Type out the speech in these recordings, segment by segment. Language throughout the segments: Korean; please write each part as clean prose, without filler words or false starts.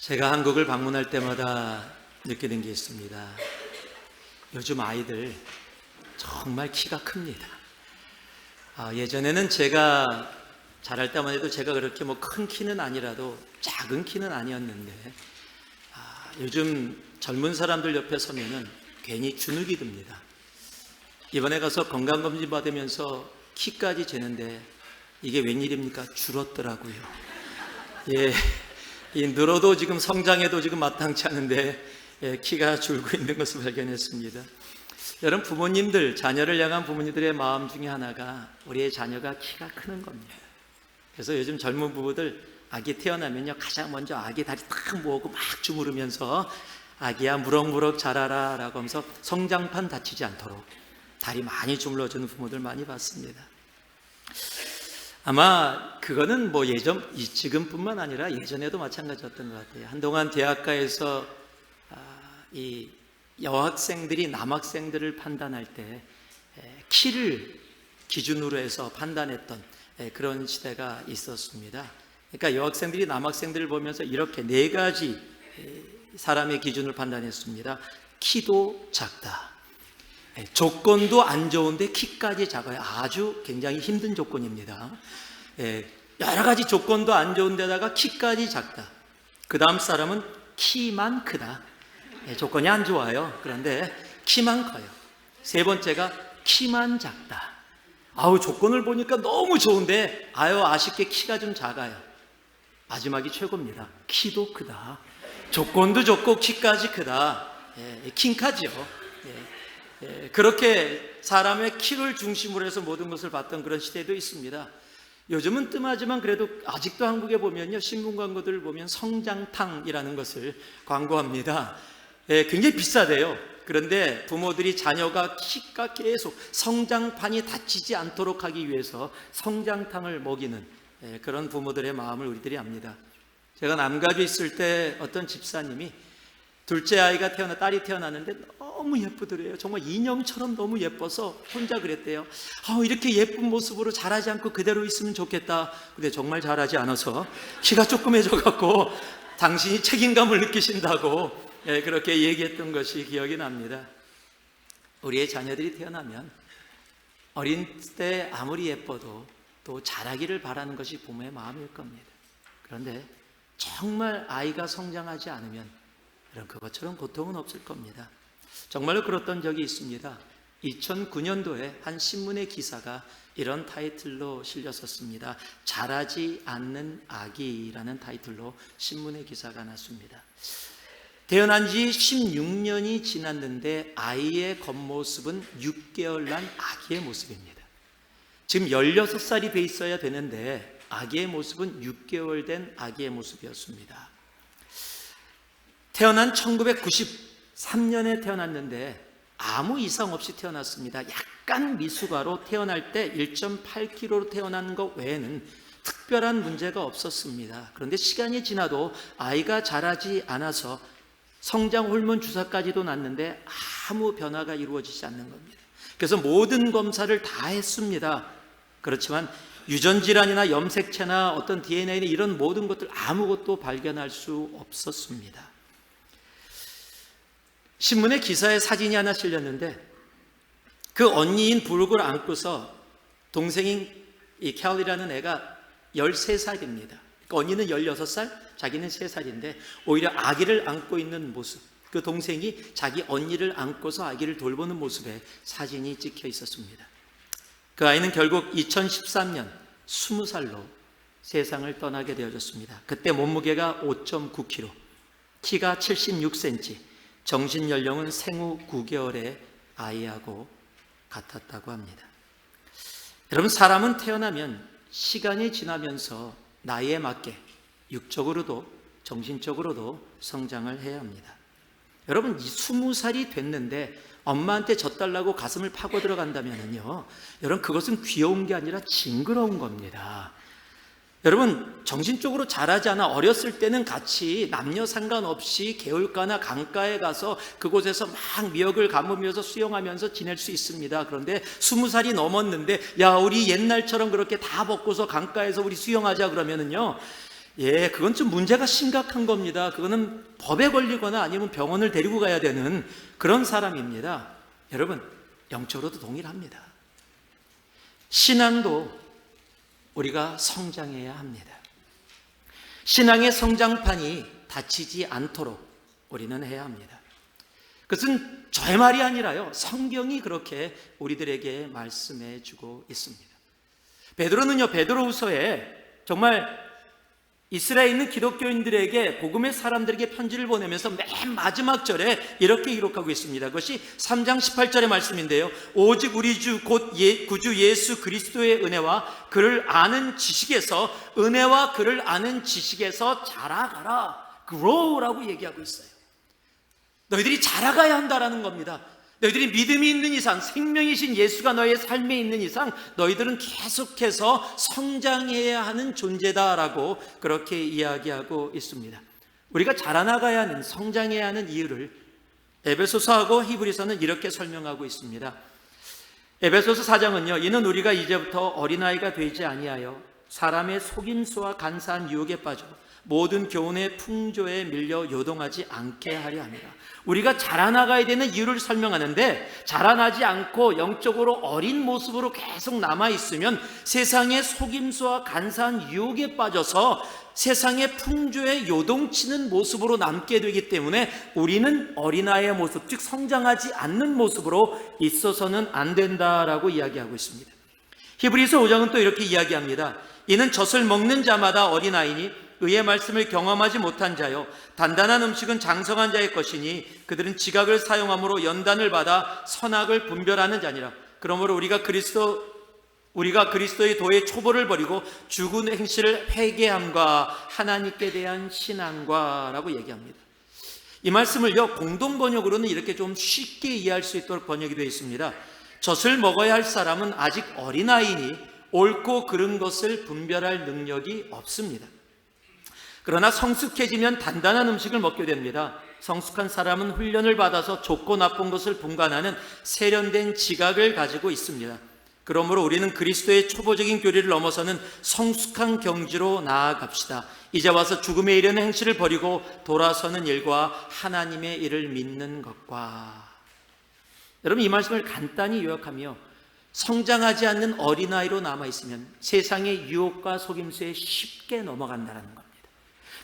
제가 한국을 방문할 때마다 느끼는 게 있습니다. 요즘 아이들 정말 키가 큽니다. 예전에는 제가 자랄 때만 해도 제가 그렇게 큰 키는 아니라도 작은 키는 아니었는데 요즘 젊은 사람들 옆에 서면은 괜히 주눅이 듭니다. 이번에 가서 건강검진 받으면서 키까지 재는데 이게 웬일입니까? 줄었더라고요. 예, 늘어도 지금 성장해도 지금 마땅치 않은데 키가 줄고 있는 것을 발견했습니다. 여러분, 부모님들, 자녀를 향한 부모님들의 마음 중에 하나가 우리의 자녀가 키가 크는 겁니다. 그래서 요즘 젊은 부부들 아기 태어나면요, 가장 먼저 아기 다리 탁 모으고 막 주무르면서 아기야 무럭무럭 자라라 라고 하면서 성장판 다치지 않도록 다리 많이 주물러주는 부모들 많이 봤습니다. 아마 그거는 지금뿐만 아니라 예전에도 마찬가지였던 것 같아요. 한동안 대학가에서 이 여학생들이 남학생들을 판단할 때 키를 기준으로 해서 판단했던 그런 시대가 있었습니다. 그러니까 여학생들이 남학생들을 보면서 이렇게 네 가지 사람의 기준을 판단했습니다. 키도 작다, 조건도 안 좋은데 키까지 작아요. 아주 굉장히 힘든 조건입니다. 여러 가지 조건도 안 좋은 데다가 키까지 작다. 그 다음 사람은 키만 크다. 조건이 안 좋아요. 그런데 키만 커요. 세 번째가 키만 작다. 조건을 보니까 너무 좋은데 아쉽게 키가 좀 작아요. 마지막이 최고입니다. 키도 크다. 조건도 좋고 키까지 크다. 킹카지요. 그렇게 사람의 키를 중심으로 해서 모든 것을 봤던 그런 시대도 있습니다. 요즘은 뜸하지만 그래도 아직도 한국에 보면요, 신문 광고들을 보면 성장탕이라는 것을 광고합니다. 굉장히 비싸대요. 그런데 부모들이 자녀가 키가 계속 성장판이 다치지 않도록 하기 위해서 성장탕을 먹이는 그런 부모들의 마음을 우리들이 압니다. 제가 남가주에 있을 때 어떤 집사님이 둘째 아이가 딸이 태어났는데 너무 예쁘더래요. 정말 인형처럼 너무 예뻐서 혼자 그랬대요. 이렇게 예쁜 모습으로 자라지 않고 그대로 있으면 좋겠다. 근데 정말 자라지 않아서 키가 조그매져갖고 당신이 책임감을 느끼신다고 그렇게 얘기했던 것이 기억이 납니다. 우리의 자녀들이 태어나면 어린 때 아무리 예뻐도 또 자라기를 바라는 것이 부모의 마음일 겁니다. 그런데 정말 아이가 성장하지 않으면 그것처럼 고통은 없을 겁니다. 정말로 그랬던 적이 있습니다. 2009년도에 한 신문의 기사가 이런 타이틀로 실렸었습니다. 자라지 않는 아기라는 타이틀로 신문의 기사가 났습니다. 태어난 지 16년이 지났는데 아이의 겉모습은 6개월 난 아기의 모습입니다. 지금 16살이 돼 있어야 되는데 아기의 모습은 6개월 된 아기의 모습이었습니다. 태어난 1993년에 태어났는데 아무 이상 없이 태어났습니다. 약간 미숙아로 태어날 때 1.8kg로 태어난 것 외에는 특별한 문제가 없었습니다. 그런데 시간이 지나도 아이가 자라지 않아서 성장 호르몬 주사까지도 놨는데 아무 변화가 이루어지지 않는 겁니다. 그래서 모든 검사를 다 했습니다. 그렇지만 유전질환이나 염색체나 어떤 DNA나 이런 모든 것들 아무것도 발견할 수 없었습니다. 신문에 기사에 사진이 하나 실렸는데 그 언니인 브룩을 안고서 동생인 이 캘리라는 애가 13살입니다. 그러니까 언니는 16살, 자기는 3살인데 오히려 아기를 안고 있는 모습, 그 동생이 자기 언니를 안고서 아기를 돌보는 모습에 사진이 찍혀 있었습니다. 그 아이는 결국 2013년 20살로 세상을 떠나게 되어졌습니다. 그때 몸무게가 5.9kg, 키가 76cm, 정신연령은 생후 9개월의 아이하고 같았다고 합니다. 여러분, 사람은 태어나면 시간이 지나면서 나이에 맞게 육적으로도 정신적으로도 성장을 해야 합니다. 여러분, 20살이 됐는데 엄마한테 젖달라고 가슴을 파고 들어간다면요, 여러분, 그것은 귀여운 게 아니라 징그러운 겁니다. 여러분, 정신적으로 자라지 않아 어렸을 때는 같이 남녀 상관없이 개울가나 강가에 가서 그곳에서 막 미역을 감으면서 수영하면서 지낼 수 있습니다. 그런데 20살이 넘었는데 우리 옛날처럼 그렇게 다 벗고서 강가에서 우리 수영하자 그러면은요, 예, 그건 좀 문제가 심각한 겁니다. 그거는 법에 걸리거나 아니면 병원을 데리고 가야 되는 그런 사람입니다. 여러분, 영적으로도 동일합니다. 신앙도 우리가 성장해야 합니다. 신앙의 성장판이 닫히지 않도록 우리는 해야 합니다. 그것은 저의 말이 아니라요, 성경이 그렇게 우리들에게 말씀해 주고 있습니다. 베드로는요, 베드로후서에 정말 이스라엘에 있는 기독교인들에게, 복음의 사람들에게 편지를 보내면서 맨 마지막 절에 이렇게 기록하고 있습니다. 그것이 3장 18절의 말씀인데요, 오직 우리 주 곧 구주 예수 그리스도의 은혜와 그를 아는 지식에서, 은혜와 그를 아는 지식에서 자라가라, grow라고 얘기하고 있어요. 너희들이 자라가야 한다라는 겁니다. 너희들이 믿음이 있는 이상, 생명이신 예수가 너의 삶에 있는 이상 너희들은 계속해서 성장해야 하는 존재다라고 그렇게 이야기하고 있습니다. 우리가 자라나가야 하는, 성장해야 하는 이유를 에베소서하고 히브리서는 이렇게 설명하고 있습니다. 에베소서 4장은요, 이는 우리가 이제부터 어린아이가 되지 아니하여 사람의 속임수와 간사한 유혹에 빠져 모든 교훈의 풍조에 밀려 요동하지 않게 하려 합니다. 우리가 자라나가야 되는 이유를 설명하는데, 자라나지 않고 영적으로 어린 모습으로 계속 남아있으면 세상의 속임수와 간사한 유혹에 빠져서 세상의 풍조에 요동치는 모습으로 남게 되기 때문에 우리는 어린아이의 모습, 즉 성장하지 않는 모습으로 있어서는 안 된다라고 이야기하고 있습니다. 히브리서 5장은 또 이렇게 이야기합니다. 이는 젖을 먹는 자마다 어린아이니 의의 말씀을 경험하지 못한 자요, 단단한 음식은 장성한 자의 것이니 그들은 지각을 사용함으로 연단을 받아 선악을 분별하는 자니라. 그러므로 우리가 그리스도의 도의 초보를 버리고 죽은 행실을 회개함과 하나님께 대한 신앙과 라고 얘기합니다. 이 말씀을요, 공동 번역으로는 이렇게 좀 쉽게 이해할 수 있도록 번역이 되어 있습니다. 젖을 먹어야 할 사람은 아직 어린아이니 옳고 그른 것을 분별할 능력이 없습니다. 그러나 성숙해지면 단단한 음식을 먹게 됩니다. 성숙한 사람은 훈련을 받아서 좋고 나쁜 것을 분간하는 세련된 지각을 가지고 있습니다. 그러므로 우리는 그리스도의 초보적인 교리를 넘어서는 성숙한 경지로 나아갑시다. 이제 와서 죽음에 이르는 행실을 버리고 돌아서는 일과 하나님의 일을 믿는 것과. 여러분, 이 말씀을 간단히 요약하며 성장하지 않는 어린아이로 남아있으면 세상의 유혹과 속임수에 쉽게 넘어간다는 겁니다.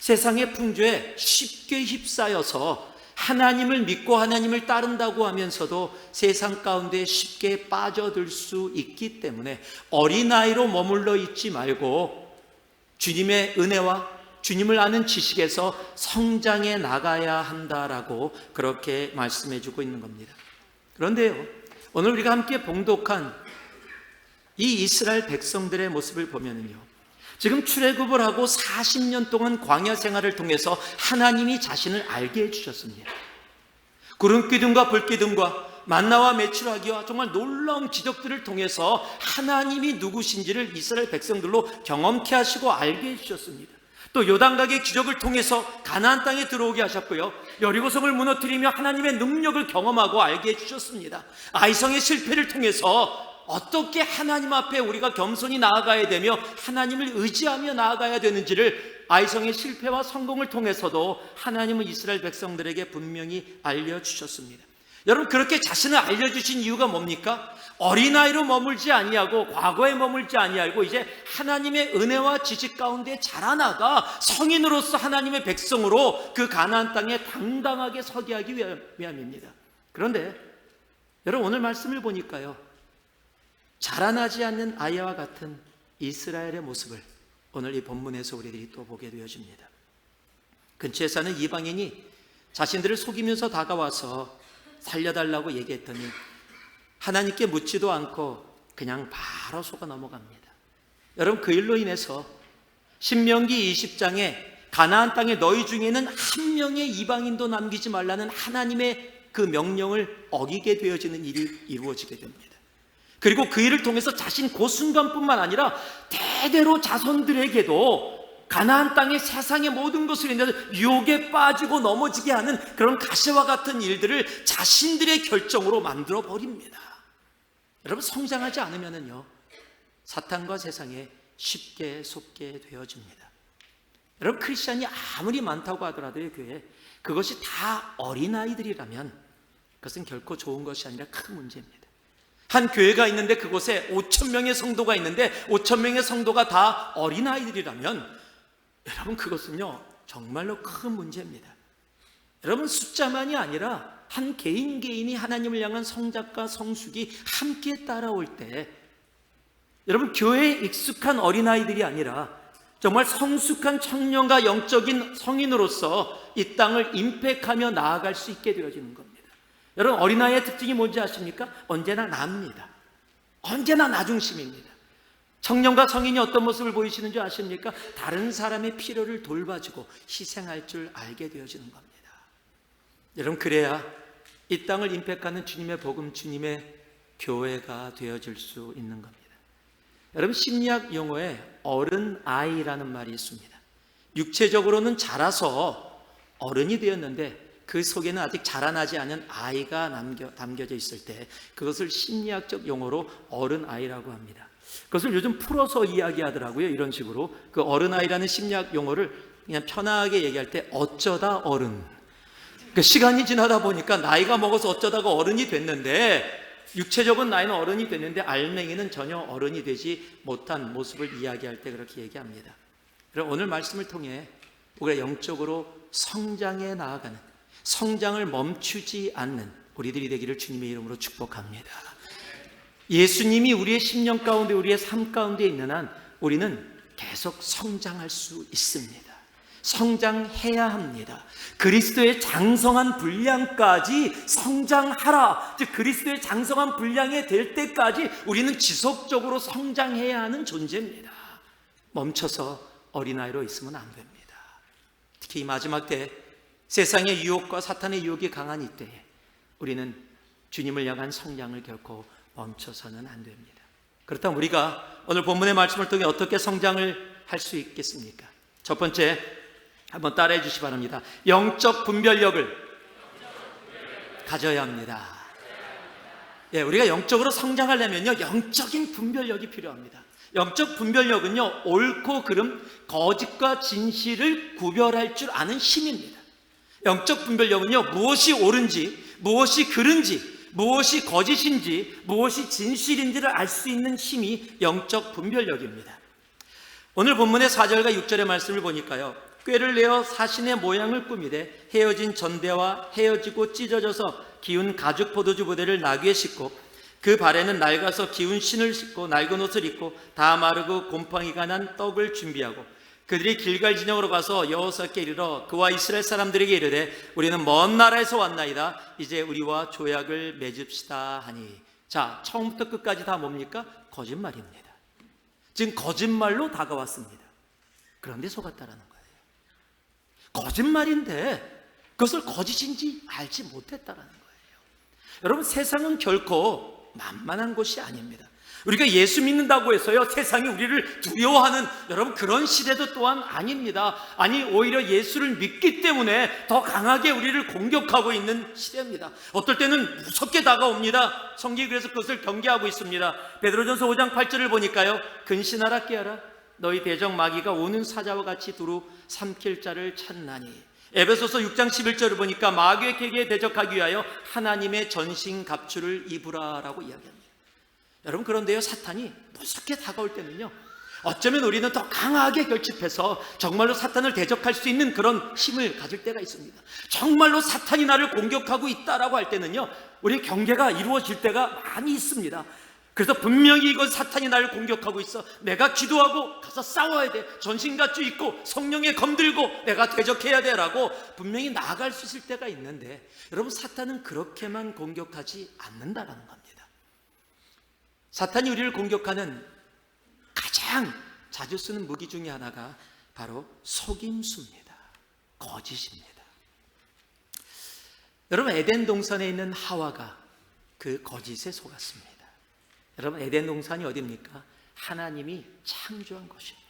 세상의 풍조에 쉽게 휩싸여서 하나님을 믿고 하나님을 따른다고 하면서도 세상 가운데 쉽게 빠져들 수 있기 때문에 어린아이로 머물러 있지 말고 주님의 은혜와 주님을 아는 지식에서 성장해 나가야 한다라고 그렇게 말씀해 주고 있는 겁니다. 그런데요, 오늘 우리가 함께 봉독한 이 이스라엘 백성들의 모습을 보면요, 지금 출애굽을 하고 40년 동안 광야 생활을 통해서 하나님이 자신을 알게 해주셨습니다. 구름 기둥과 불 기둥과 만나와 메추라기와 정말 놀라운 기적들을 통해서 하나님이 누구신지를 이스라엘 백성들로 경험케 하시고 알게 해주셨습니다. 또 요단강의 기적을 통해서 가나안 땅에 들어오게 하셨고요, 여리고성을 무너뜨리며 하나님의 능력을 경험하고 알게 해주셨습니다. 아이성의 실패를 통해서 어떻게 하나님 앞에 우리가 겸손히 나아가야 되며 하나님을 의지하며 나아가야 되는지를 아이성의 실패와 성공을 통해서도 하나님은 이스라엘 백성들에게 분명히 알려주셨습니다. 여러분, 그렇게 자신을 알려주신 이유가 뭡니까? 어린아이로 머물지 아니하고 과거에 머물지 아니하고 이제 하나님의 은혜와 지식 가운데 자라나가 성인으로서 하나님의 백성으로 그 가나안 땅에 당당하게 서게 하기 위함입니다. 그런데 여러분, 오늘 말씀을 보니까요, 자라나지 않는 아이와 같은 이스라엘의 모습을 오늘 이 본문에서 우리들이 또 보게 되어집니다. 근처에 사는 이방인이 자신들을 속이면서 다가와서 살려달라고 얘기했더니 하나님께 묻지도 않고 그냥 바로 속아 넘어갑니다. 여러분, 그 일로 인해서 신명기 20장에 가나안 땅에 너희 중에는 한 명의 이방인도 남기지 말라는 하나님의 그 명령을 어기게 되어지는 일이 이루어지게 됩니다. 그리고 그 일을 통해서 자신 그 순간뿐만 아니라 대대로 자손들에게도 가나안 땅의 세상의 모든 것을 인해서 유혹에 빠지고 넘어지게 하는 그런 가시와 같은 일들을 자신들의 결정으로 만들어 버립니다. 여러분, 성장하지 않으면요, 사탄과 세상에 쉽게 속게 되어집니다. 여러분, 크리스찬이 아무리 많다고 하더라도요, 교회에 그것이 다 어린아이들이라면 그것은 결코 좋은 것이 아니라 큰 문제입니다. 한 교회가 있는데 그곳에 5천 명의 성도가 있는데 5천 명의 성도가 다 어린아이들이라면 여러분, 그것은요 정말로 큰 문제입니다. 여러분, 숫자만이 아니라 한 개인 개인이 하나님을 향한 성작과 성숙이 함께 따라올 때 여러분, 교회에 익숙한 어린아이들이 아니라 정말 성숙한 청년과 영적인 성인으로서 이 땅을 임팩하며 나아갈 수 있게 되어지는 겁니다. 여러분, 어린아이의 특징이 뭔지 아십니까? 언제나 나입니다. 언제나 나 중심입니다. 청년과 성인이 어떤 모습을 보이시는 줄 아십니까? 다른 사람의 필요를 돌봐주고 희생할 줄 알게 되어지는 겁니다. 여러분, 그래야 이 땅을 임팩하는 주님의 복음, 주님의 교회가 되어질 수 있는 겁니다. 여러분, 심리학 용어에 어른아이라는 말이 있습니다. 육체적으로는 자라서 어른이 되었는데 그 속에는 아직 자라나지 않은 아이가 담겨져 있을 때 그것을 심리학적 용어로 어른아이라고 합니다. 그것을 요즘 풀어서 이야기하더라고요. 이런 식으로 그 어른아이라는 심리학 용어를 그냥 편하게 얘기할 때 어쩌다 어른. 그러니까 시간이 지나다 보니까 나이가 먹어서 어쩌다가 어른이 됐는데 육체적인 나이는 어른이 됐는데 알맹이는 전혀 어른이 되지 못한 모습을 이야기할 때 그렇게 얘기합니다. 그럼 오늘 말씀을 통해 우리가 영적으로 성장해 나아가는, 성장을 멈추지 않는 우리들이 되기를 주님의 이름으로 축복합니다. 예수님이 우리의 심령 가운데, 우리의 삶 가운데 있는 한 우리는 계속 성장할 수 있습니다. 성장해야 합니다. 그리스도의 장성한 분량까지 성장하라. 즉 그리스도의 장성한 분량이 될 때까지 우리는 지속적으로 성장해야 하는 존재입니다. 멈춰서 어린아이로 있으면 안 됩니다. 특히 이 마지막 때 세상의 유혹과 사탄의 유혹이 강한 이때에 우리는 주님을 향한 성장을 결코 멈춰서는 안 됩니다. 그렇다면 우리가 오늘 본문의 말씀을 통해 어떻게 성장을 할 수 있겠습니까? 첫 번째, 한번 따라해 주시기 바랍니다. 영적 분별력을 가져야 합니다. 예, 우리가 영적으로 성장하려면요, 영적인 분별력이 필요합니다. 영적 분별력은요, 옳고 그름, 거짓과 진실을 구별할 줄 아는 힘입니다. 영적 분별력은요, 무엇이 옳은지, 무엇이 그른지, 무엇이 거짓인지, 무엇이 진실인지를 알 수 있는 힘이 영적 분별력입니다. 오늘 본문의 4절과 6절의 말씀을 보니까요, 꾀를 내어 사신의 모양을 꾸미되 헤어진 전대와 헤어지고 찢어져서 기운 가죽 포도주 부대를 나귀에 싣고 그 발에는 낡아서 기운 신을 신고 낡은 옷을 입고 다 마르고 곰팡이가 난 떡을 준비하고 그들이 길갈 진영으로 가서 여호수아께 이르러 그와 이스라엘 사람들에게 이르되 우리는 먼 나라에서 왔나이다. 이제 우리와 조약을 맺읍시다 하니. 자, 처음부터 끝까지 다 뭡니까? 거짓말입니다. 지금 거짓말로 다가왔습니다. 그런데 속았다라는 거예요. 거짓말인데 그것을 거짓인지 알지 못했다라는 거예요. 여러분, 세상은 결코 만만한 곳이 아닙니다. 우리가 예수 믿는다고 해서요 세상이 우리를 두려워하는 여러분 그런 시대도 또한 아닙니다. 아니, 오히려 예수를 믿기 때문에 더 강하게 우리를 공격하고 있는 시대입니다. 어떨 때는 무섭게 다가옵니다. 성경이 그래서 그것을 경계하고 있습니다. 베드로전서 5장 8절을 보니까요, 근신하라 깨어라 너희 대적 마귀가 오는 사자와 같이 두루 삼킬 자를 찾나니. 에베소서 6장 11절을 보니까 마귀의 계계에 대적하기 위하여 하나님의 전신 갑주를 입으라라고 이야기합니다. 여러분, 그런데요, 사탄이 무섭게 다가올 때는요, 어쩌면 우리는 더 강하게 결집해서 정말로 사탄을 대적할 수 있는 그런 힘을 가질 때가 있습니다. 정말로 사탄이 나를 공격하고 있다라고 할 때는요, 우리의 경계가 이루어질 때가 많이 있습니다. 그래서 분명히 이건 사탄이 나를 공격하고 있어, 내가 기도하고 가서 싸워야 돼, 전신갑주 입고 성령에 검들고 내가 대적해야 돼 라고 분명히 나아갈 수 있을 때가 있는데, 여러분, 사탄은 그렇게만 공격하지 않는다라는 겁니다. 사탄이 우리를 공격하는 가장 자주 쓰는 무기 중에 하나가 바로 속임수입니다. 거짓입니다. 여러분, 에덴 동산에 있는 하와가 그 거짓에 속았습니다. 여러분, 에덴 동산이 어디입니까? 하나님이 창조한 것입니다.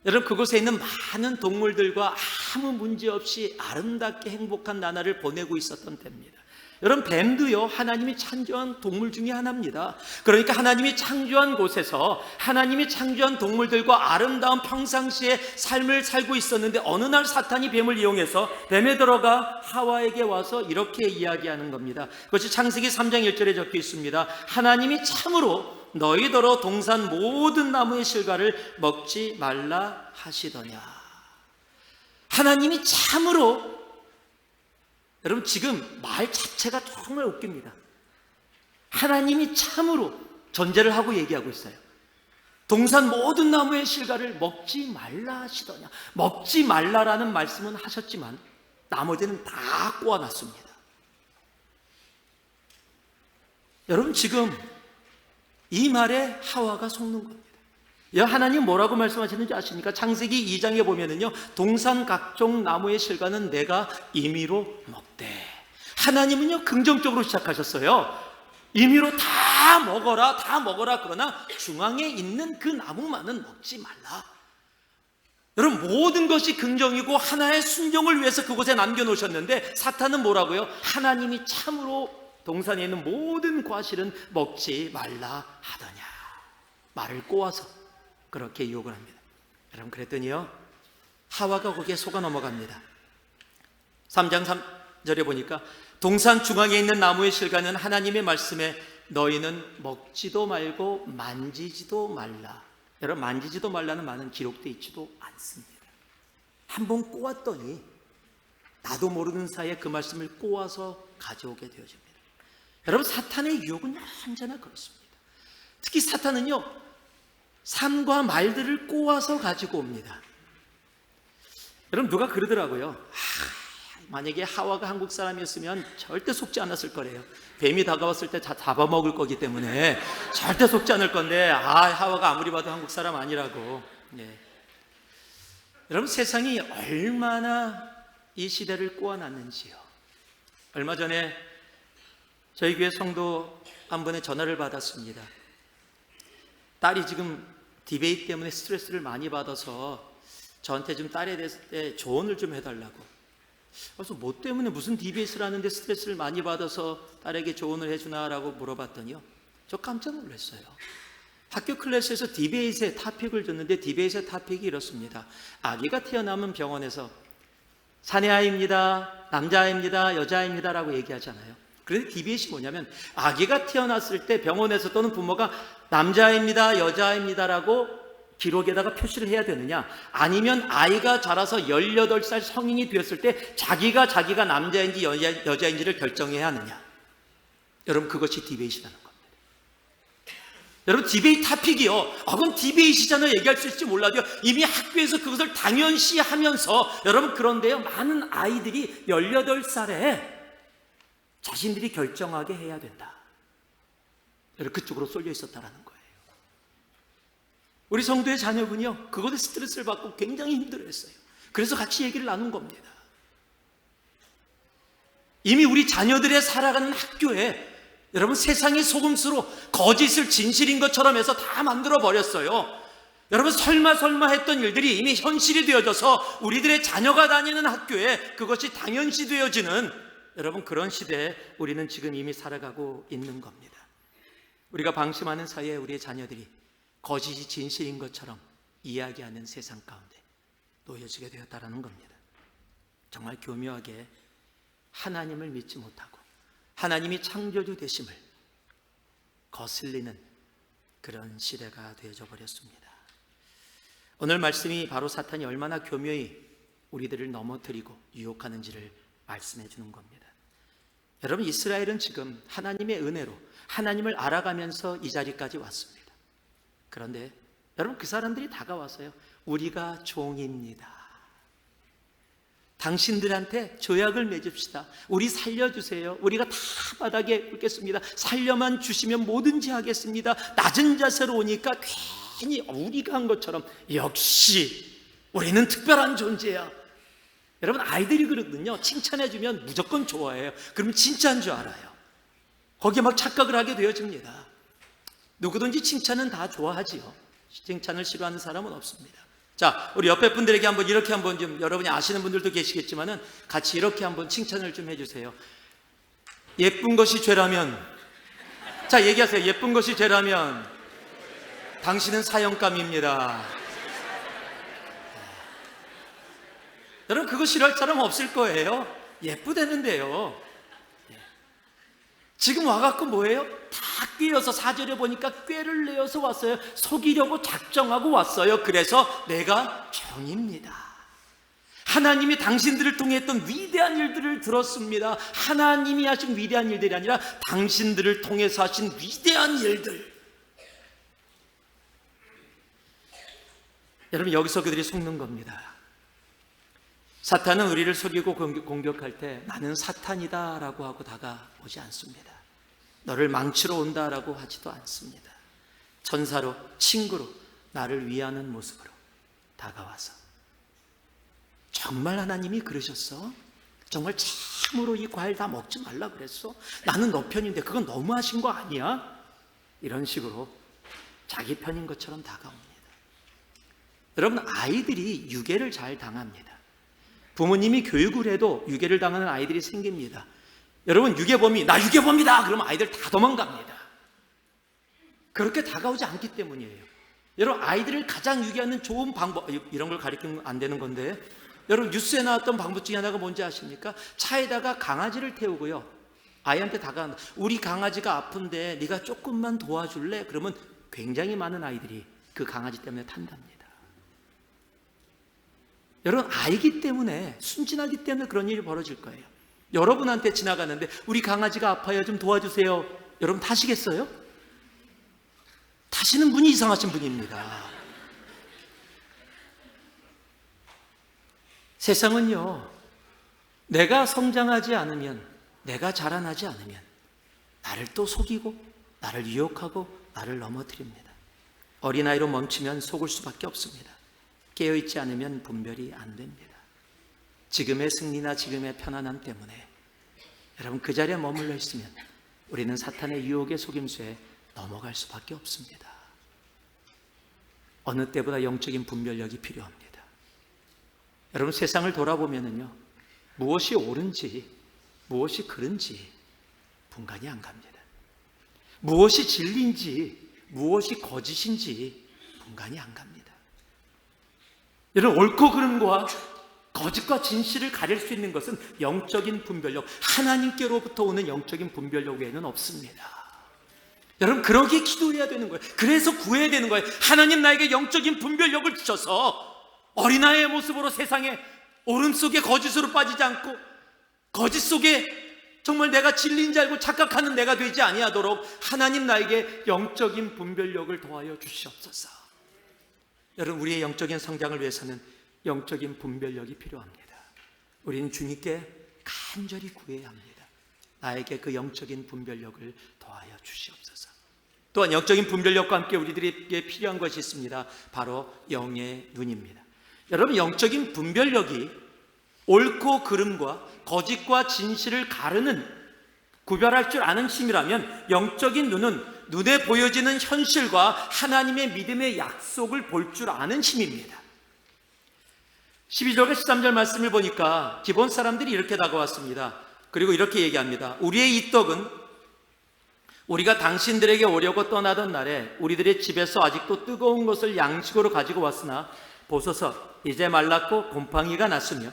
여러분, 그곳에 있는 많은 동물들과 아무 문제 없이 아름답게 행복한 나날을 보내고 있었던 때입니다. 여러분, 뱀도요, 하나님이 창조한 동물 중에 하나입니다. 그러니까 하나님이 창조한 곳에서 하나님이 창조한 동물들과 아름다운 평상시의 삶을 살고 있었는데, 어느 날 사탄이 뱀을 이용해서 뱀에 들어가 하와에게 와서 이렇게 이야기하는 겁니다. 그것이 창세기 3장 1절에 적혀 있습니다. 하나님이 참으로 너희더러 동산 모든 나무의 실과를 먹지 말라 하시더냐. 하나님이 참으로, 여러분, 지금 말 자체가 정말 웃깁니다. 하나님이 참으로 전제를 하고 얘기하고 있어요. 동산 모든 나무의 실과를 먹지 말라 하시더냐. 먹지 말라라는 말씀은 하셨지만 나머지는 다 꼬아놨습니다. 여러분, 지금 이 말에 하와가 속는 겁니다. 하나님 뭐라고 말씀하시는지 아십니까? 창세기 2장에 보면은요, 동산 각종 나무의 실과는 내가 임의로 먹되. 하나님은요, 긍정적으로 시작하셨어요. 임의로 다 먹어라, 다 먹어라. 그러나 중앙에 있는 그 나무만은 먹지 말라. 여러분, 모든 것이 긍정이고 하나의 순종을 위해서 그곳에 남겨놓으셨는데, 사탄은 뭐라고요? 하나님이 참으로 동산에 있는 모든 과실은 먹지 말라 하더냐. 말을 꼬아서 그렇게 유혹을 합니다. 여러분, 그랬더니요, 하와가 거기에 속아 넘어갑니다. 3장 3절에 보니까 동산 중앙에 있는 나무의 실과는 하나님의 말씀에 너희는 먹지도 말고 만지지도 말라. 여러분, 만지지도 말라는 말은 기록되어 있지도 않습니다. 한번 꼬았더니 나도 모르는 사이에 그 말씀을 꼬아서 가져오게 되어집니다. 여러분, 사탄의 유혹은 언제나 그렇습니다. 특히 사탄은요, 삶과 말들을 꼬아서 가지고 옵니다. 여러분, 누가 그러더라고요. 만약에 하와가 한국 사람이었으면 절대 속지 않았을 거래요. 뱀이 다가왔을 때 다 잡아먹을 거기 때문에 절대 속지 않을 건데, 하와가 아무리 봐도 한국 사람 아니라고. 여러분, 세상이 얼마나 이 시대를 꼬아놨는지요. 얼마 전에 저희 교회 성도 한 분의 전화를 받았습니다. 딸이 지금 디베이트 때문에 스트레스를 많이 받아서 저한테 좀 딸에 대해서 조언을 좀 해달라고. 그래서 뭐 때문에 무슨 디베이트를 하는데 스트레스를 많이 받아서 딸에게 조언을 해주나라고 물어봤더니요, 저 깜짝 놀랐어요. 학교 클래스에서 디베이트의 토픽을 줬는데 디베이트의 토픽이 이렇습니다. 아기가 태어나면 병원에서 사내아이입니다, 남자아이입니다, 여자아이입니다 라고 얘기하잖아요. 그런데 디베이트이 뭐냐면, 아기가 태어났을 때 병원에서 또는 부모가 남자아이입니다, 여자아이입니다라고 기록에다가 표시를 해야 되느냐, 아니면 아이가 자라서 18살 성인이 되었을 때 자기가 남자인지 여자인지를 결정해야 하느냐. 여러분, 그것이 디베이트라는 겁니다. 여러분, 디베이트 토픽이요, 그건 디베이트잖아요 얘기할 수 있을지 몰라도요, 이미 학교에서 그것을 당연시하면서, 여러분, 그런데요, 많은 아이들이 18살에 자신들이 결정하게 해야 된다. 여러분, 그쪽으로 쏠려 있었다라는 거예요. 우리 성도의 자녀분이요, 그것에 스트레스를 받고 굉장히 힘들어했어요. 그래서 같이 얘기를 나눈 겁니다. 이미 우리 자녀들의 살아가는 학교에, 여러분, 세상의 속음수로 거짓을 진실인 것처럼 해서 다 만들어 버렸어요. 여러분, 설마 했던 일들이 이미 현실이 되어져서 우리들의 자녀가 다니는 학교에 그것이 당연시 되어지는, 여러분, 그런 시대에 우리는 지금 이미 살아가고 있는 겁니다. 우리가 방심하는 사이에 우리의 자녀들이 거짓이 진실인 것처럼 이야기하는 세상 가운데 놓여지게 되었다는 겁니다. 정말 교묘하게 하나님을 믿지 못하고 하나님이 창조주 되심을 거슬리는 그런 시대가 되어져 버렸습니다. 오늘 말씀이 바로 사탄이 얼마나 교묘히 우리들을 넘어뜨리고 유혹하는지를 말씀해 주는 겁니다. 여러분, 이스라엘은 지금 하나님의 은혜로 하나님을 알아가면서 이 자리까지 왔습니다. 그런데 여러분, 그 사람들이 다가와서요, 우리가 종입니다, 당신들한테 조약을 맺읍시다, 우리 살려주세요, 우리가 다 바닥에 묻겠습니다, 살려만 주시면 뭐든지 하겠습니다, 낮은 자세로 오니까 괜히 우리가 한 것처럼 역시 우리는 특별한 존재야. 여러분, 아이들이 그러거든요. 칭찬해주면 무조건 좋아해요. 그러면 진짜인 줄 알아요. 거기에 막 착각을 하게 되어집니다. 누구든지 칭찬은 다 좋아하지요. 칭찬을 싫어하는 사람은 없습니다. 자, 우리 옆에 분들에게 한번 이렇게 한번 좀, 여러분이 아시는 분들도 계시겠지만은 같이 이렇게 한번 칭찬을 좀 해주세요. 예쁜 것이 죄라면, 자, 얘기하세요. 예쁜 것이 죄라면 당신은 사형감입니다. 여러분, 그거 싫어할 사람 없을 거예요. 예쁘다는데요. 지금 와갖고 뭐예요? 다 꿰어서, 4절에 보니까 꾀를 내어서 왔어요. 속이려고 작정하고 왔어요. 그래서 내가 정입니다. 하나님이 당신들을 통해 했던 위대한 일들을 들었습니다. 하나님이 하신 위대한 일들이 아니라 당신들을 통해서 하신 위대한 일들. 여러분, 여기서 그들이 속는 겁니다. 사탄은 우리를 속이고 공격할 때 나는 사탄이다 라고 하고 다가오지 않습니다. 너를 망치러 온다 라고 하지도 않습니다. 천사로, 친구로, 나를 위하는 모습으로 다가와서, 정말 하나님이 그러셨어? 정말 참으로 이 과일 다 먹지 말라 그랬어? 나는 너 편인데 그건 너무하신 거 아니야? 이런 식으로 자기 편인 것처럼 다가옵니다. 여러분, 아이들이 유괴를 잘 당합니다. 부모님이 교육을 해도 유괴를 당하는 아이들이 생깁니다. 여러분, 유괴범이 나 유괴범이다 그러면 아이들 다 도망갑니다. 그렇게 다가오지 않기 때문이에요. 여러분, 아이들을 가장 유괴하는 좋은 방법, 이런 걸 가리키면 안 되는 건데, 여러분, 뉴스에 나왔던 방법 중에 하나가 뭔지 아십니까? 차에다가 강아지를 태우고요, 아이한테 다가간다. 우리 강아지가 아픈데 네가 조금만 도와줄래? 그러면 굉장히 많은 아이들이 그 강아지 때문에 탄답니다. 여러분, 아이기 때문에, 순진하기 때문에 그런 일이 벌어질 거예요. 여러분한테 지나가는데 우리 강아지가 아파요, 좀 도와주세요. 여러분 타시겠어요? 타시는 분이 이상하신 분입니다. 세상은요, 내가 성장하지 않으면, 내가 자라나지 않으면 나를 또 속이고 나를 유혹하고 나를 넘어뜨립니다. 어린아이로 멈추면 속을 수밖에 없습니다. 깨어있지 않으면 분별이 안 됩니다. 지금의 승리나 지금의 편안함 때문에 여러분, 그 자리에 머물러 있으면 우리는 사탄의 유혹의 속임수에 넘어갈 수밖에 없습니다. 어느 때보다 영적인 분별력이 필요합니다. 여러분, 세상을 돌아보면은요, 무엇이 옳은지 무엇이 그른지 분간이 안 갑니다. 무엇이 진리인지 무엇이 거짓인지 분간이 안 갑니다. 여러분, 옳고 그름과 거짓과 진실을 가릴 수 있는 것은 영적인 분별력, 하나님께로부터 오는 영적인 분별력 외에는 없습니다. 여러분, 그러기에 기도해야 되는 거예요. 그래서 구해야 되는 거예요. 하나님, 나에게 영적인 분별력을 주셔서 어린아이의 모습으로 세상에 옳음 속에 거짓으로 빠지지 않고, 거짓 속에 정말 내가 진리인 줄 알고 착각하는 내가 되지 아니하도록 하나님, 나에게 영적인 분별력을 더하여 주시옵소서. 여러분, 우리의 영적인 성장을 위해서는 영적인 분별력이 필요합니다. 우리는 주님께 간절히 구해야 합니다. 나에게 그 영적인 분별력을 더하여 주시옵소서. 또한 영적인 분별력과 함께 우리들에게 필요한 것이 있습니다. 바로 영의 눈입니다. 여러분, 영적인 분별력이 옳고 그름과 거짓과 진실을 가르는, 구별할 줄 아는 힘이라면, 영적인 눈은 눈에 보여지는 현실과 하나님의 믿음의 약속을 볼 줄 아는 힘입니다. 12절과 13절 말씀을 보니까 기본 사람들이 이렇게 다가왔습니다. 그리고 이렇게 얘기합니다. 우리의 이 떡은 우리가 당신들에게 오려고 떠나던 날에 우리들의 집에서 아직도 뜨거운 것을 양식으로 가지고 왔으나 보소서, 이제 말랐고 곰팡이가 났으며,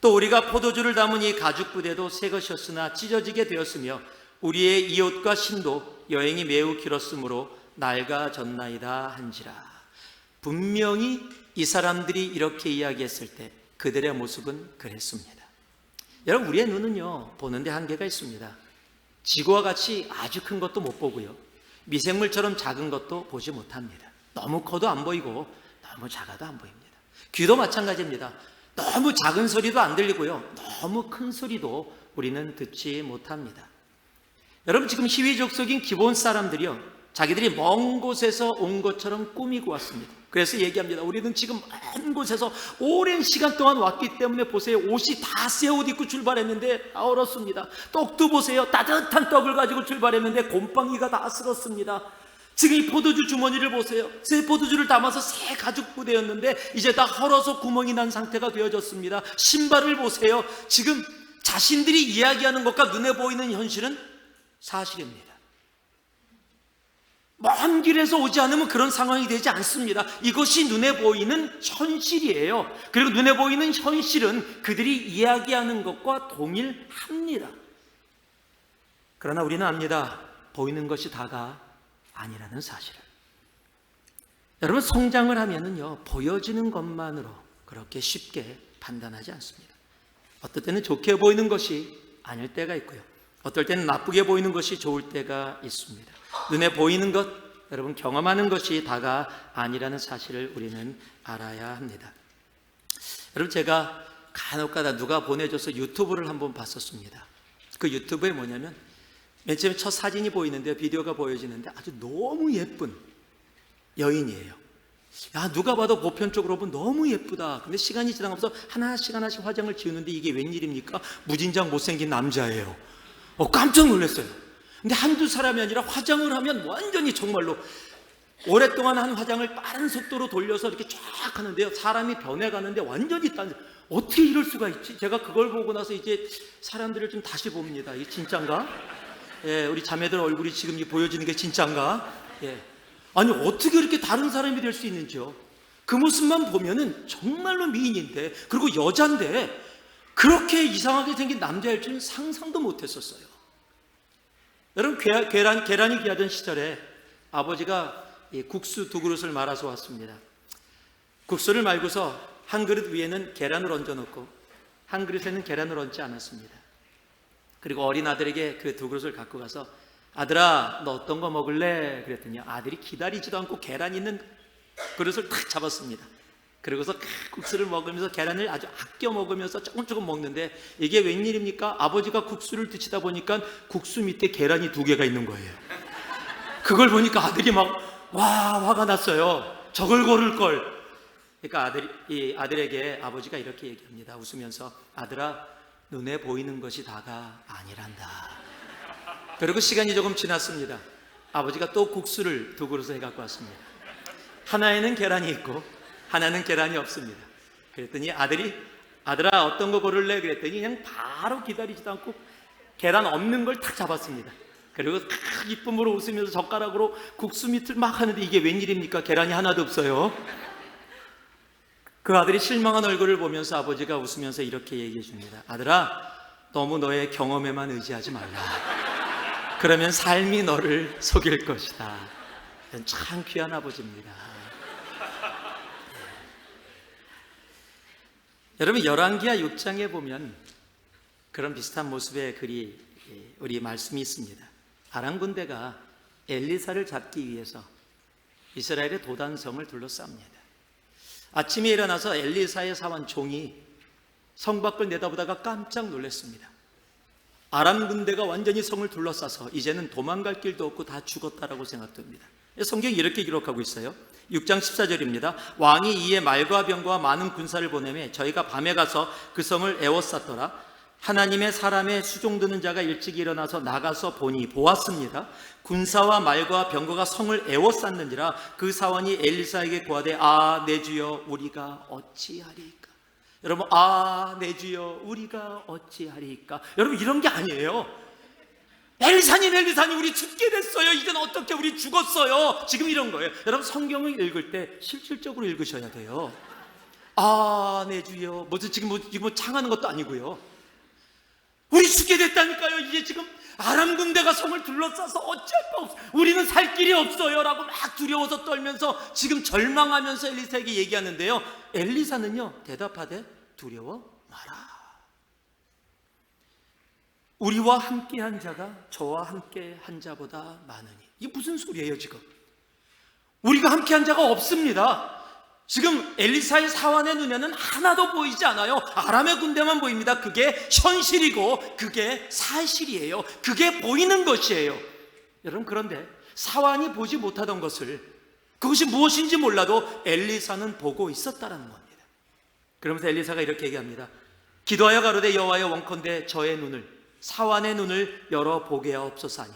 또 우리가 포도주를 담은 이 가죽 부대도 새 것이었으나 찢어지게 되었으며, 우리의 이 옷과 신도 여행이 매우 길었으므로 낡아졌나이다 한지라. 분명히 이 사람들이 이렇게 이야기했을 때 그들의 모습은 그랬습니다. 여러분, 우리의 눈은요, 보는데 한계가 있습니다. 지구와 같이 아주 큰 것도 못 보고요, 미생물처럼 작은 것도 보지 못합니다. 너무 커도 안 보이고 너무 작아도 안 보입니다. 귀도 마찬가지입니다. 너무 작은 소리도 안 들리고요, 너무 큰 소리도 우리는 듣지 못합니다. 여러분, 지금 희위족속인 기본 사람들이요, 자기들이 먼 곳에서 온 것처럼 꾸미고 왔습니다. 그래서 얘기합니다. 우리는 지금 먼 곳에서 오랜 시간 동안 왔기 때문에 보세요, 옷이 다 새 옷 입고 출발했는데 다 얼었습니다. 떡도 보세요, 따뜻한 떡을 가지고 출발했는데 곰팡이가 다 쓸었습니다. 지금 이 포도주 주머니를 보세요. 새 포도주를 담아서 새 가죽 부대였는데 이제 다 헐어서 구멍이 난 상태가 되어졌습니다. 신발을 보세요. 지금 자신들이 이야기하는 것과 눈에 보이는 현실은 사실입니다. 먼 길에서 오지 않으면 그런 상황이 되지 않습니다. 이것이 눈에 보이는 현실이에요. 그리고 눈에 보이는 현실은 그들이 이야기하는 것과 동일합니다. 그러나 우리는 압니다. 보이는 것이 다가 아니라는 사실을. 여러분, 성장을 하면은요, 보여지는 것만으로 그렇게 쉽게 판단하지 않습니다. 어떨 때는 좋게 보이는 것이 아닐 때가 있고요, 어떨 때는 나쁘게 보이는 것이 좋을 때가 있습니다. 눈에 보이는 것, 여러분, 경험하는 것이 다가 아니라는 사실을 우리는 알아야 합니다. 여러분, 제가 간혹가다 누가 보내줘서 유튜브를 한번 봤었습니다. 그 유튜브에 뭐냐면 맨 처음에 첫 사진이 보이는데, 비디오가 보여지는데 아주 너무 예쁜 여인이에요. 야, 누가 봐도 보편적으로 보면 너무 예쁘다. 근데 시간이 지나가면서 하나씩 화장을 지우는데 이게 웬일입니까? 무진장 못생긴 남자예요. 깜짝 놀랐어요. 근데 한두 사람이 아니라 화장을 하면 완전히 정말로 오랫동안 한 화장을 빠른 속도로 돌려서 이렇게 쫙 하는데요, 사람이 변해가는데 완전히 어떻게 이럴 수가 있지? 제가 그걸 보고 나서 이제 사람들을 좀 다시 봅니다. 이게 진짠가? 예, 우리 자매들 얼굴이 지금 보여지는 게 진짠가? 예. 아니, 어떻게 이렇게 다른 사람이 될 수 있는지요? 그 모습만 보면은 정말로 미인인데, 그리고 여잔데 그렇게 이상하게 생긴 남자일 줄은 상상도 못했었어요. 여러분, 계란이 귀하던 시절에 아버지가 국수 2그릇을 말아서 왔습니다. 국수를 말고서 한 그릇 위에는 계란을 얹어놓고 한 그릇에는 계란을 얹지 않았습니다. 그리고 어린 아들에게 그 2그릇을 갖고 가서, 아들아, 너 어떤 거 먹을래? 그랬더니 아들이 기다리지도 않고 계란 있는 그릇을 탁 잡았습니다. 그러고서 국수를 먹으면서 계란을 아주 아껴 먹으면서 조금 먹는데, 이게 웬일입니까? 아버지가 국수를 드시다 보니까 국수 밑에 계란이 2개가 있는 거예요. 그걸 보니까 아들이 화가 났어요. 저걸 고를 걸. 그러니까 아들에게 아버지가 이렇게 얘기합니다. 웃으면서, 아들아, 눈에 보이는 것이 다가 아니란다. 그리고 시간이 조금 지났습니다. 아버지가 또 국수를 2그릇을 해갖고 왔습니다. 하나에는 계란이 있고 하나는 계란이 없습니다. 그랬더니 아들아, 어떤 거 고를래? 그랬더니 그냥 바로 기다리지도 않고 계란 없는 걸 탁 잡았습니다. 그리고 탁 이쁨으로 웃으면서 젓가락으로 국수 밑을 막 하는데, 이게 웬일입니까? 계란이 하나도 없어요. 그 아들이 실망한 얼굴을 보면서 아버지가 웃으면서 이렇게 얘기해 줍니다. 아들아, 너무 너의 경험에만 의지하지 말라. 그러면 삶이 너를 속일 것이다. 참 귀한 아버지입니다. 여러분, 열왕기하 6장에 보면 그런 비슷한 모습의 우리 말씀이 있습니다. 아람 군대가 엘리사를 잡기 위해서 이스라엘의 도단성을 둘러쌉니다. 아침에 일어나서 엘리사의 사원 종이 성 밖을 내다보다가 깜짝 놀랐습니다. 아람 군대가 완전히 성을 둘러싸서 이제는 도망갈 길도 없고 다 죽었다라고 생각됩니다. 성경이 이렇게 기록하고 있어요. 6장 14절입니다. 왕이 이에 말과 병거와 많은 군사를 보내매 저희가 밤에 가서 그 성을 에워쌌더라. 하나님의 사람의 수종드는 자가 일찍 일어나서 나가서 보았습니다. 군사와 말과 병거가 성을 에워쌌는지라. 그 사원이 엘리사에게 고하되, 내 주여, 우리가 어찌하리까? 여러분, 내 주여, 우리가 어찌하리까? 여러분, 이런 게 아니에요. 엘리사님, 우리 죽게 됐어요. 이젠 어떻게, 우리 죽었어요. 지금 이런 거예요. 여러분, 성경을 읽을 때 실질적으로 읽으셔야 돼요. 내 주여, 지금 창하는 것도 아니고요. 우리 죽게 됐다니까요. 이제 지금 아람 군대가 성을 둘러싸서 어쩔 수 없어, 우리는 살 길이 없어요 라고 막 두려워서 떨면서 지금 절망하면서 엘리사에게 얘기하는데요, 엘리사는요 대답하되, 두려워 마라. 우리와 함께한 자가 저와 함께한 자보다 많으니. 이게 무슨 소리예요? 지금 우리가 함께한 자가 없습니다. 지금 엘리사의 사환의 눈에는 하나도 보이지 않아요. 아람의 군대만 보입니다. 그게 현실이고 그게 사실이에요. 그게 보이는 것이에요. 여러분, 그런데 사환이 보지 못하던 것을, 그것이 무엇인지 몰라도 엘리사는 보고 있었다는 겁니다. 그러면서 엘리사가 이렇게 얘기합니다. 기도하여 가로되, 여호와여, 원컨대 저의 눈을, 사환의 눈을 열어보게 하옵소서 하니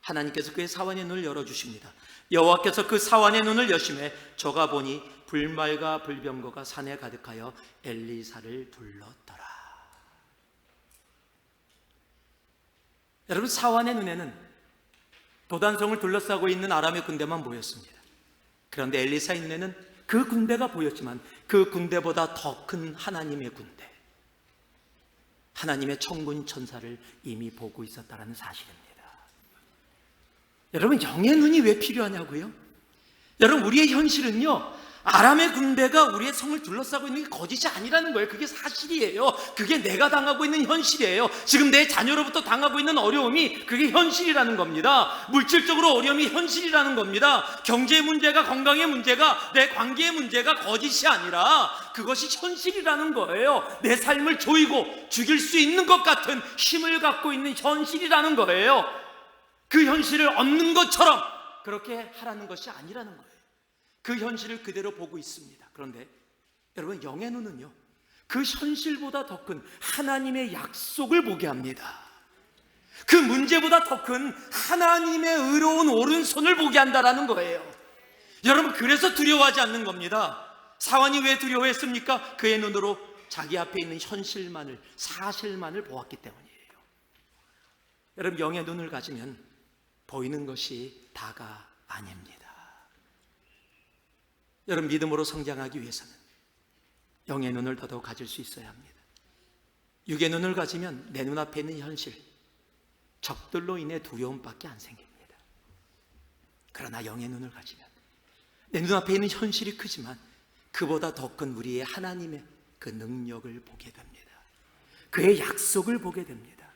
하나님께서 그의 사환의 눈을 열어주십니다. 여호와께서 그 사환의 눈을 여심해 저가 보니 불말과 불병거가 산에 가득하여 엘리사를 둘렀더라. 여러분, 사환의 눈에는 도단성을 둘러싸고 있는 아람의 군대만 보였습니다. 그런데 엘리사의 눈에는 그 군대가 보였지만 그 군대보다 더 큰 하나님의 군대, 하나님의 천군 천사를 이미 보고 있었다는 사실입니다. 여러분, 영의 눈이 왜 필요하냐고요? 여러분, 우리의 현실은요, 아람의 군대가 우리의 성을 둘러싸고 있는 게 거짓이 아니라는 거예요. 그게 사실이에요. 그게 내가 당하고 있는 현실이에요. 지금 내 자녀로부터 당하고 있는 어려움이 그게 현실이라는 겁니다. 물질적으로 어려움이 현실이라는 겁니다. 경제 문제가, 건강의 문제가, 내 관계의 문제가 거짓이 아니라 그것이 현실이라는 거예요. 내 삶을 조이고 죽일 수 있는 것 같은 힘을 갖고 있는 현실이라는 거예요. 그 현실을 얻는 것처럼 그렇게 하라는 것이 아니라는 거예요. 그 현실을 그대로 보고 있습니다. 그런데 여러분, 영의 눈은요, 그 현실보다 더 큰 하나님의 약속을 보게 합니다. 그 문제보다 더 큰 하나님의 의로운 오른손을 보게 한다는 거예요. 여러분, 그래서 두려워하지 않는 겁니다. 사환이 왜 두려워했습니까? 그의 눈으로 자기 앞에 있는 현실만을, 사실만을 보았기 때문이에요. 여러분, 영의 눈을 가지면 보이는 것이 다가 아닙니다. 여러분, 믿음으로 성장하기 위해서는 영의 눈을 더더욱 가질 수 있어야 합니다. 육의 눈을 가지면 내 눈앞에 있는 현실, 적들로 인해 두려움밖에 안 생깁니다. 그러나 영의 눈을 가지면 내 눈앞에 있는 현실이 크지만 그보다 더 큰 우리의 하나님의 그 능력을 보게 됩니다. 그의 약속을 보게 됩니다.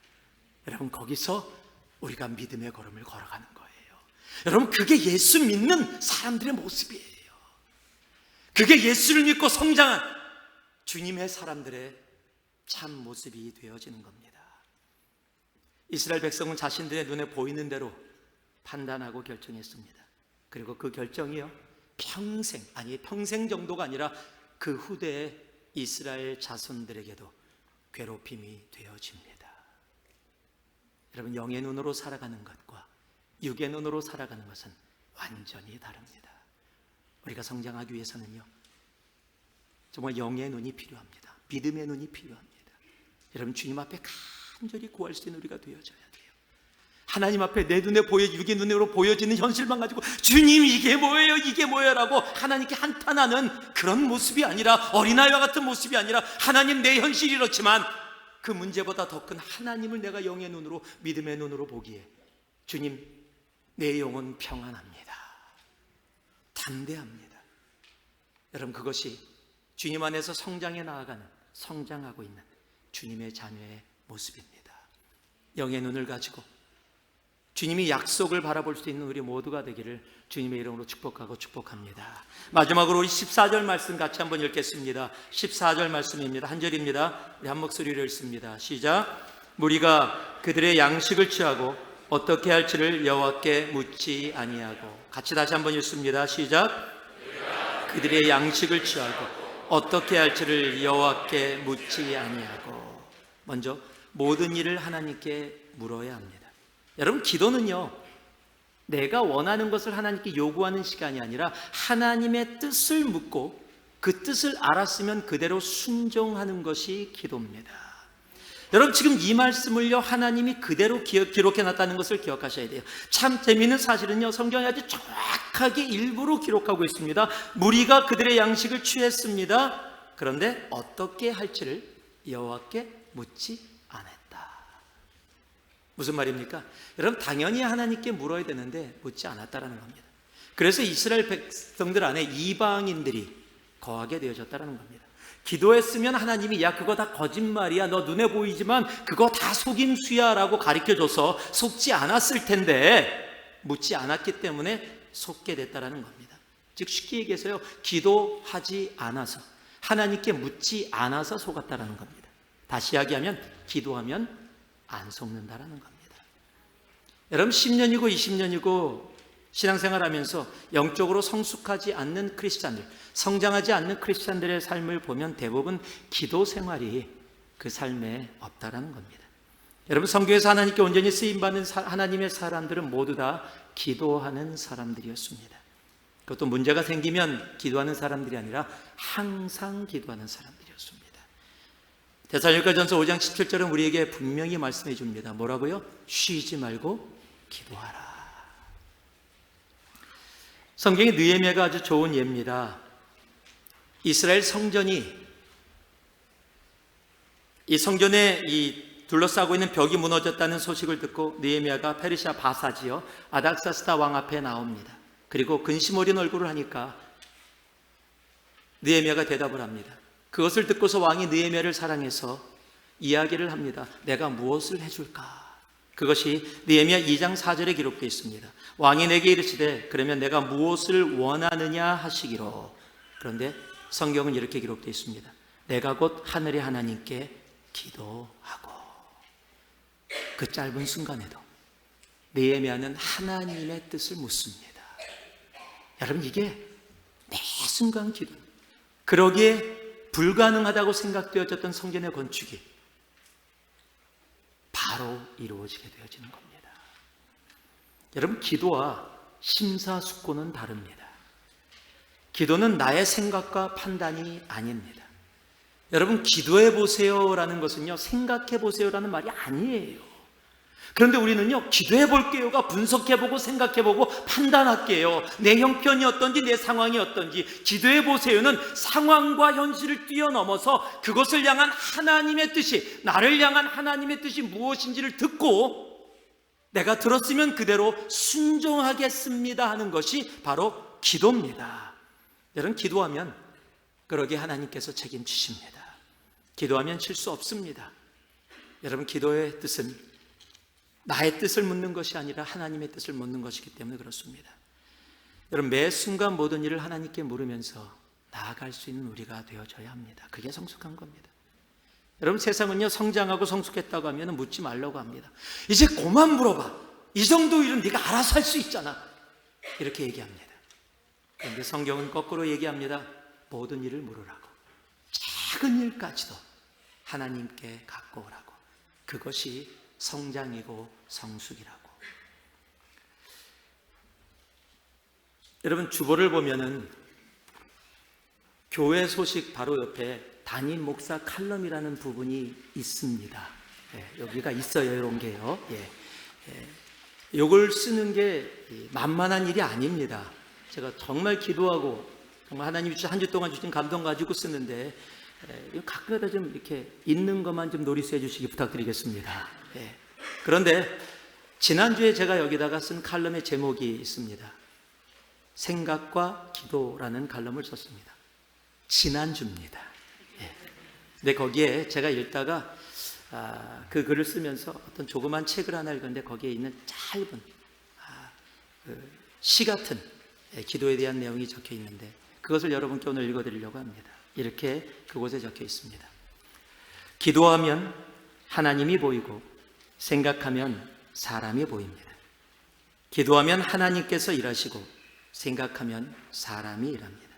여러분, 거기서 우리가 믿음의 걸음을 걸어가는 거예요. 여러분, 그게 예수 믿는 사람들의 모습이에요. 그게 예수를 믿고 성장한 주님의 사람들의 참 모습이 되어지는 겁니다. 이스라엘 백성은 자신들의 눈에 보이는 대로 판단하고 결정했습니다. 그리고 그 결정이요, 평생 정도가 아니라 그 후대의 이스라엘 자손들에게도 괴롭힘이 되어집니다. 여러분, 영의 눈으로 살아가는 것과 육의 눈으로 살아가는 것은 완전히 다릅니다. 우리가 성장하기 위해서는요, 정말 영의 눈이 필요합니다. 믿음의 눈이 필요합니다. 여러분, 주님 앞에 간절히 구할 수 있는 우리가 되어져야 돼요. 하나님 앞에 내 눈에 육의 눈으로 보여지는 현실만 가지고 주님, 이게 뭐예요? 이게 뭐예요? 라고 하나님께 한탄하는 그런 모습이 아니라, 어린아이와 같은 모습이 아니라, 하나님, 내 현실이 이렇지만 그 문제보다 더 큰 하나님을 내가 영의 눈으로, 믿음의 눈으로 보기에 주님, 내 영혼 평안합니다. 담대합니다. 여러분, 그것이 주님 안에서 성장해 나아가는, 성장하고 있는 주님의 자녀의 모습입니다. 영의 눈을 가지고 주님이 약속을 바라볼 수 있는 우리 모두가 되기를 주님의 이름으로 축복하고 축복합니다. 마지막으로 우리 14절 말씀 같이 한번 읽겠습니다. 14절 말씀입니다. 한 절입니다. 우리 한 목소리로 읽습니다. 시작. 무리가 그들의 양식을 취하고 어떻게 할지를 여호와께 묻지 아니하고. 같이 다시 한번 읽습니다. 시작. 그들의 양식을 취하고 어떻게 할지를 여호와께 묻지 아니하고. 먼저 모든 일을 하나님께 물어야 합니다. 여러분, 기도는요, 내가 원하는 것을 하나님께 요구하는 시간이 아니라 하나님의 뜻을 묻고 그 뜻을 알았으면 그대로 순종하는 것이 기도입니다. 여러분, 지금 이 말씀을요, 하나님이 그대로 기록해놨다는 것을 기억하셔야 돼요. 참 재미있는 사실은요, 성경이 아주 정확하게 일부러 기록하고 있습니다. 무리가 그들의 양식을 취했습니다. 그런데 어떻게 할지를 여호와께 묻지 않았다. 무슨 말입니까? 여러분, 당연히 하나님께 물어야 되는데 묻지 않았다는 겁니다. 그래서 이스라엘 백성들 안에 이방인들이 거하게 되어졌다는 겁니다. 기도했으면 하나님이 야, 그거 다 거짓말이야, 너 눈에 보이지만 그거 다 속임수야 라고 가르쳐줘서 속지 않았을 텐데 묻지 않았기 때문에 속게 됐다는 겁니다. 즉, 쉽게 얘기해서요, 기도하지 않아서, 하나님께 묻지 않아서 속았다는 겁니다. 다시 이야기하면 기도하면 안 속는다라는 겁니다. 여러분, 10년이고 20년이고 신앙생활하면서 영적으로 성숙하지 않는 크리스찬들, 성장하지 않는 크리스찬들의 삶을 보면 대부분 기도 생활이 그 삶에 없다라는 겁니다. 여러분, 성경에서 하나님께 온전히 쓰임받는 하나님의 사람들은 모두 다 기도하는 사람들이었습니다. 그것도 문제가 생기면 기도하는 사람들이 아니라 항상 기도하는 사람들이었습니다. 데살로니가전서 5장 17절은 우리에게 분명히 말씀해 줍니다. 뭐라고요? 쉬지 말고 기도하라. 성경의 느헤미야가 아주 좋은 예입니다. 이스라엘 성전이, 이 성전에 둘러싸고 있는 벽이 무너졌다는 소식을 듣고 느헤미야가 페르시아 바사지요 아닥사스다 왕 앞에 나옵니다. 그리고 근심 어린 얼굴을 하니까 느헤미야가 대답을 합니다. 그것을 듣고서 왕이 느헤미야를 사랑해서 이야기를 합니다. 내가 무엇을 해줄까? 그것이 느헤미야 2장 4절에 기록되어 있습니다. 왕이 내게 이르시되 그러면 내가 무엇을 원하느냐 하시기로. 그런데 성경은 이렇게 기록되어 있습니다. 내가 곧 하늘의 하나님께 기도하고. 그 짧은 순간에도 느헤미야는 하나님의 뜻을 묻습니다. 여러분, 이게 매 순간 기도, 그러기에 불가능하다고 생각되어졌던 성전의 건축이 바로 이루어지게 되어지는 겁니다. 여러분, 기도와 심사숙고는 다릅니다. 기도는 나의 생각과 판단이 아닙니다. 여러분, 기도해 보세요라는 것은요, 생각해 보세요라는 말이 아니에요. 그런데 우리는요, 기도해 볼게요가 분석해 보고 생각해 보고 판단할게요. 내 형편이 어떤지, 내 상황이 어떤지. 기도해 보세요는 상황과 현실을 뛰어넘어서 그것을 향한 하나님의 뜻이, 나를 향한 하나님의 뜻이 무엇인지를 듣고 내가 들었으면 그대로 순종하겠습니다 하는 것이 바로 기도입니다. 여러분, 기도하면 그러게 하나님께서 책임지십니다. 기도하면 실수 없습니다. 여러분, 기도의 뜻은 나의 뜻을 묻는 것이 아니라 하나님의 뜻을 묻는 것이기 때문에 그렇습니다. 여러분, 매 순간 모든 일을 하나님께 물으면서 나아갈 수 있는 우리가 되어져야 합니다. 그게 성숙한 겁니다. 여러분, 세상은요, 성장하고 성숙했다고 하면 묻지 말라고 합니다. 이제 그만 물어봐. 이 정도 일은 네가 알아서 할 수 있잖아. 이렇게 얘기합니다. 그런데 성경은 거꾸로 얘기합니다. 모든 일을 물으라고. 작은 일까지도 하나님께 갖고 오라고. 그것이 성장이고 성숙이라고. 여러분, 주보를 보면은 교회 소식 바로 옆에 담임 목사 칼럼이라는 부분이 있습니다. 여기가 있어요, 이런 게요. 이걸 쓰는 게 만만한 일이 아닙니다. 제가 정말 기도하고 정말 하나님이 한 주 동안 주신 감동 가지고 쓰는데 가끔가다 좀 이렇게 있는 것만 좀 노리스해 주시기 부탁드리겠습니다. 그런데 지난주에 제가 여기다가 쓴 칼럼의 제목이 있습니다. 생각과 기도라는 칼럼을 썼습니다. 지난주입니다. 근데 거기에 제가 읽다가 그 글을 쓰면서 어떤 조그만 책을 하나 읽었는데 거기에 있는 짧은 시 같은 기도에 대한 내용이 적혀 있는데 그것을 여러분께 오늘 읽어드리려고 합니다. 이렇게 그곳에 적혀 있습니다. 기도하면 하나님이 보이고 생각하면 사람이 보입니다. 기도하면 하나님께서 일하시고 생각하면 사람이 일합니다.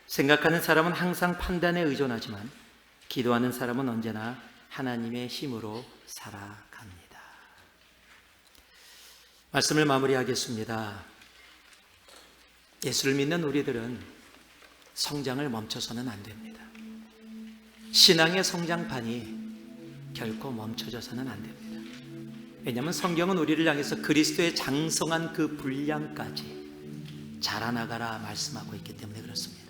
생각하는 사람은 항상 판단에 의존하지만 기도하는 사람은 언제나 하나님의 힘으로 살아갑니다. 말씀을 마무리하겠습니다. 예수를 믿는 우리들은 성장을 멈춰서는 안 됩니다. 신앙의 성장판이 결코 멈춰져서는 안 됩니다. 왜냐하면 성경은 우리를 향해서 그리스도의 장성한 그 분량까지 자라나가라 말씀하고 있기 때문에 그렇습니다.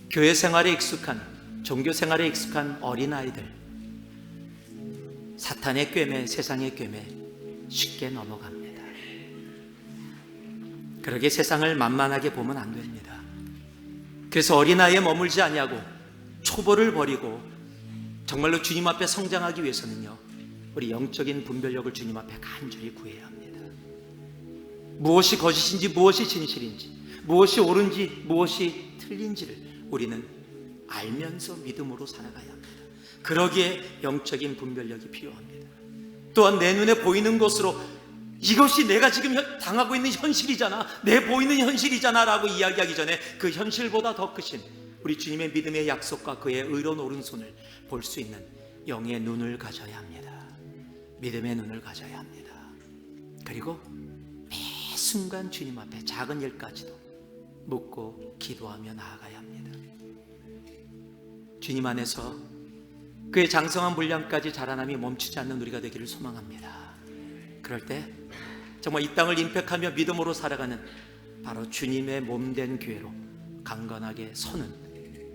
교회 생활에 익숙한, 종교 생활에 익숙한 어린아이들, 사탄의 꿰매, 세상의 꿰매 쉽게 넘어갑니다. 그러게 세상을 만만하게 보면 안 됩니다. 그래서 어린아이에 머물지 아니하고 초보를 버리고 정말로 주님 앞에 성장하기 위해서는요, 우리 영적인 분별력을 주님 앞에 간절히 구해야 합니다. 무엇이 거짓인지 무엇이 진실인지, 무엇이 옳은지 무엇이 틀린지를 우리는 알면서 믿음으로 살아가야 합니다. 그러기에 영적인 분별력이 필요합니다. 또한 내 눈에 보이는 것으로 이것이 내가 지금 당하고 있는 현실이잖아, 내 보이는 현실이잖아 라고 이야기하기 전에 그 현실보다 더 크신 우리 주님의 믿음의 약속과 그의 의로운 오른손을 볼 수 있는 영의 눈을 가져야 합니다. 믿음의 눈을 가져야 합니다. 그리고 매 순간 주님 앞에 작은 일까지도 묻고 기도하며 나아가야 합니다. 주님 안에서 그의 장성한 분량까지 자라남이 멈추지 않는 우리가 되기를 소망합니다. 그럴 때 정말 이 땅을 임팩하며 믿음으로 살아가는 바로 주님의 몸된 교회로 강건하게 서는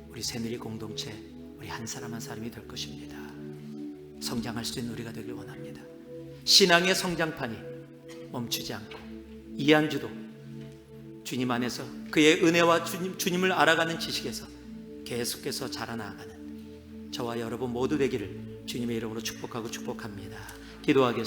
우리 새누리 공동체, 우리 한 사람 한 사람이 될 것입니다. 성장할 수 있는 우리가 되길 원합니다. 신앙의 성장판이 멈추지 않고 이한주도 주님 안에서 그의 은혜와 주님을 알아가는 지식에서 계속해서 자라나가는 저와 여러분 모두 되기를 주님의 이름으로 축복하고 축복합니다. 기도하겠습니다.